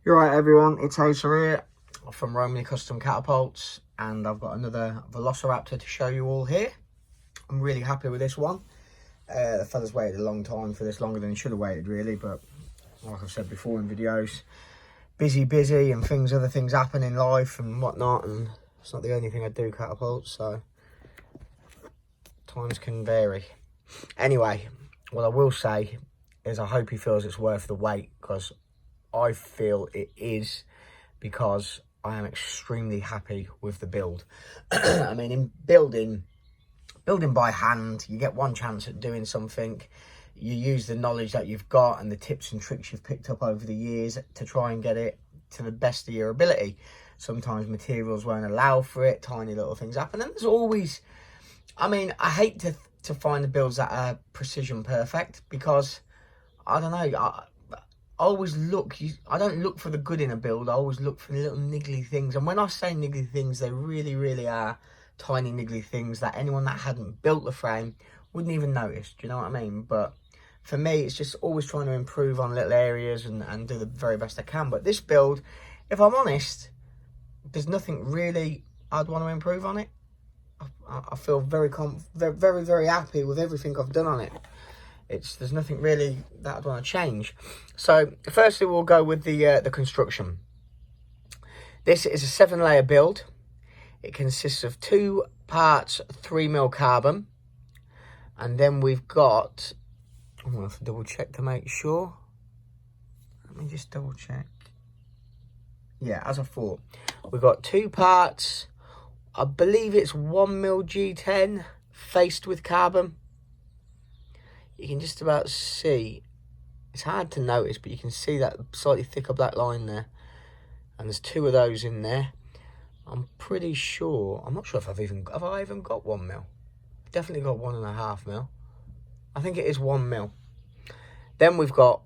You're right, everyone, it's Asa here from Romany Custom Catapults, and I've got another velociraptor to show you all here. I'm really happy with this one. The fella's waited a long time for this, longer than he should have waited really, but like I've said before in videos, busy and other things happen in life and whatnot, and it's not the only thing I do catapults, so times can vary. Anyway, what I will say is I hope he feels it's worth the wait, because I feel it is, because I am extremely happy with the build. I mean, in building by hand, you get one chance at doing something. You use the knowledge that you've got and the tips and tricks you've picked up over the years to try and get it to the best of your ability. Sometimes materials won't allow for it, tiny little things happen, and there's always, I mean, I hate to find the builds that are precision perfect, because I don't know, I always look, I don't look for the good in a build, I always look for the little niggly things. And when I say niggly things, they really are tiny niggly things that anyone that hadn't built the frame wouldn't even notice. Do you know what I mean? But for me, it's just always trying to improve on little areas and do the very best I can. But this build, if I'm honest, there's nothing really I'd want to improve on it. I feel very happy with everything I've done on it. There's nothing really that I'd want to change. So firstly, we'll go with the construction. This is a 7-layer build. It consists of 2 parts 3mm carbon, and then we've got, I'm gonna have to double check to make sure. Let me just double check. Yeah, as I thought, we've got 2 parts. I believe it's 1mm G10 faced with carbon. You can just about see, it's hard to notice, but you can see that slightly thicker black line there. And there's 2 of those in there. I'm pretty sure, I'm not sure if have I even got 1mm. Definitely got 1.5mm. I think it is 1mm. Then we've got,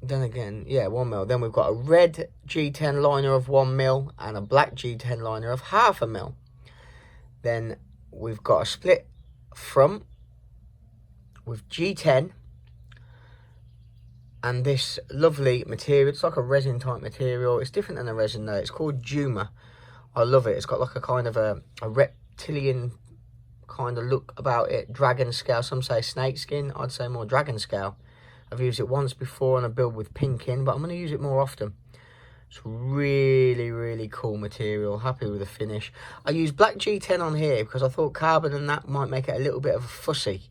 then again, yeah, 1mm. Then we've got a red G10 liner of 1mm and a black G10 liner of 0.5mm. Then we've got a split front with G10 and this lovely material. It's like a resin type material. It's different than a resin though. It's called Juma. I love it. It's got like a kind of a reptilian kind of look about it. Dragon scale. Some say snake skin. I'd say more dragon scale. I've used it once before on a build with pink in, but I'm going to use it more often. It's really cool material. Happy with the finish. I used black G10 on here because I thought carbon and that might make it a little bit of a fussy.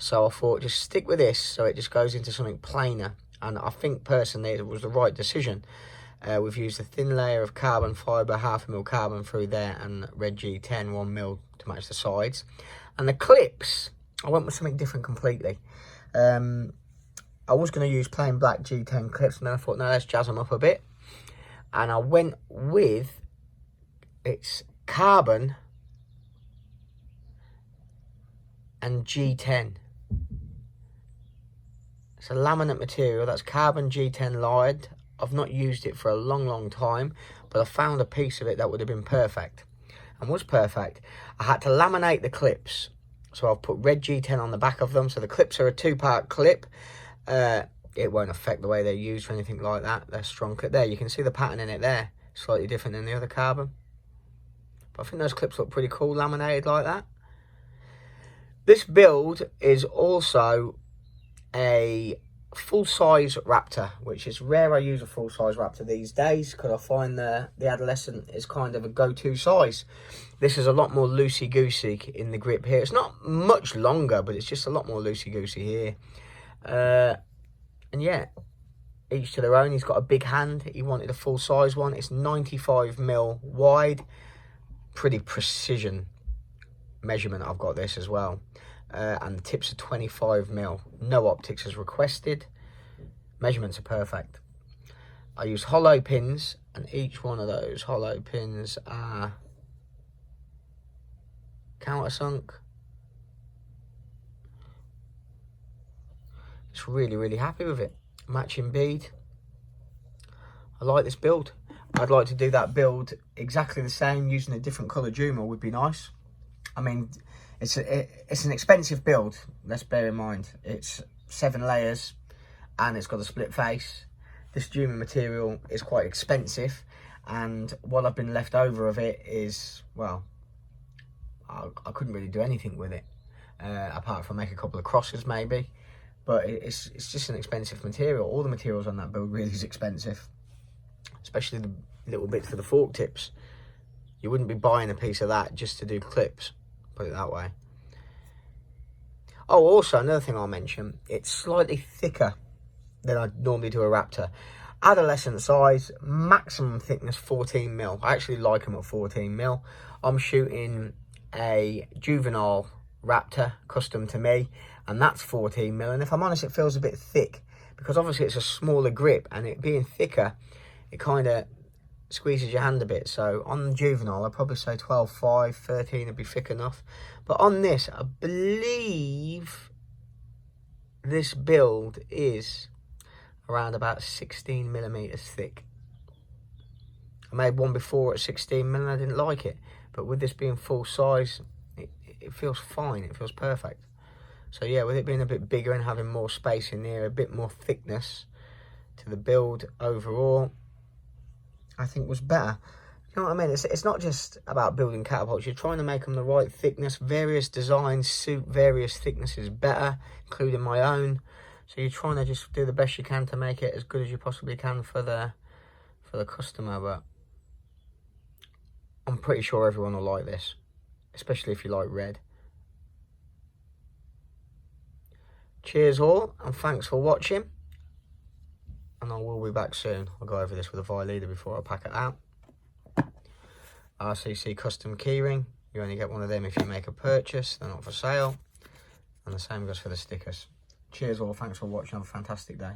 So I thought just stick with this so it just goes into something plainer. And I think personally it was the right decision. We've used a thin layer of carbon fibre, 0.5mm carbon through there, and red G10 1mm to match the sides. And the clips, I went with something different completely. I was going to use plain black G10 clips, and then I thought, no, let's jazz them up a bit. And I went with, it's carbon and G10. It's a laminate material that's carbon G10 lined. I've not used it for a long time, but I found a piece of it that would have been perfect, and was perfect. I had to laminate the clips, so I've put red G10 on the back of them. So the clips are a 2-part clip. It won't affect the way they're used or anything like that. They're strong clip. There, you can see the pattern in it there. Slightly different than the other carbon. But I think those clips look pretty cool, laminated like that. This build is also a full-size raptor, which is rare. I use a full-size raptor these days because I find the adolescent is kind of a go-to size. This is a lot more loosey-goosey in the grip here. It's not much longer, but it's just a lot more loosey-goosey here. And yeah, each to their own. He's got a big hand. He wanted a full-size one. It's 95mm wide. Pretty precision measurement I've got this as well. And the tips are 25mm. No optics as requested. Measurements are perfect. I use hollow pins, and each one of those hollow pins are countersunk. Just really happy with it. Matching bead. I like this build. I'd like to do that build exactly the same using a different colour Juma would be nice. I mean, it's an expensive build, let's bear in mind. It's 7 layers and it's got a split face. this Juma material is quite expensive, and what I've been left over of it is, well, I couldn't really do anything with it, apart from make a couple of crosses maybe, but it's just an expensive material. All the materials on that build really is expensive, especially the little bits for the fork tips. You wouldn't be buying a piece of that just to do clips, put it that way. Oh, also another thing I'll mention, it's slightly thicker than I normally do a Raptor. Adolescent size, maximum thickness 14 mil. I actually like them at 14 mil. I'm shooting a juvenile Raptor, custom to me, and that's 14 mil. And if I'm honest, it feels a bit thick, because obviously it's a smaller grip, and it being thicker, it kind of squeezes your hand a bit. So on the juvenile, I'd probably say 12.5, 13 would be thick enough. But on this, I believe this build is around about 16 millimeters thick. I made one before at 16 mil and I didn't like it, but with this being full size, it feels fine, it feels perfect. So yeah, with it being a bit bigger and having more space in there, a bit more thickness to the build overall, I think was better. You know what I mean? It's not just about building catapults. You're trying to make them the right thickness. Various designs suit various thicknesses better, including my own. So you're trying to just do the best you can to make it as good as you possibly can for the customer. But I'm pretty sure everyone will like this, especially if you like red. Cheers all, and thanks for watching. And I will be back soon. I'll go over this with a Vi leader before I pack it out. RCC custom keyring. You only get one of them if you make a purchase. They're not for sale. And the same goes for the stickers. Cheers all. Thanks for watching. Have a fantastic day.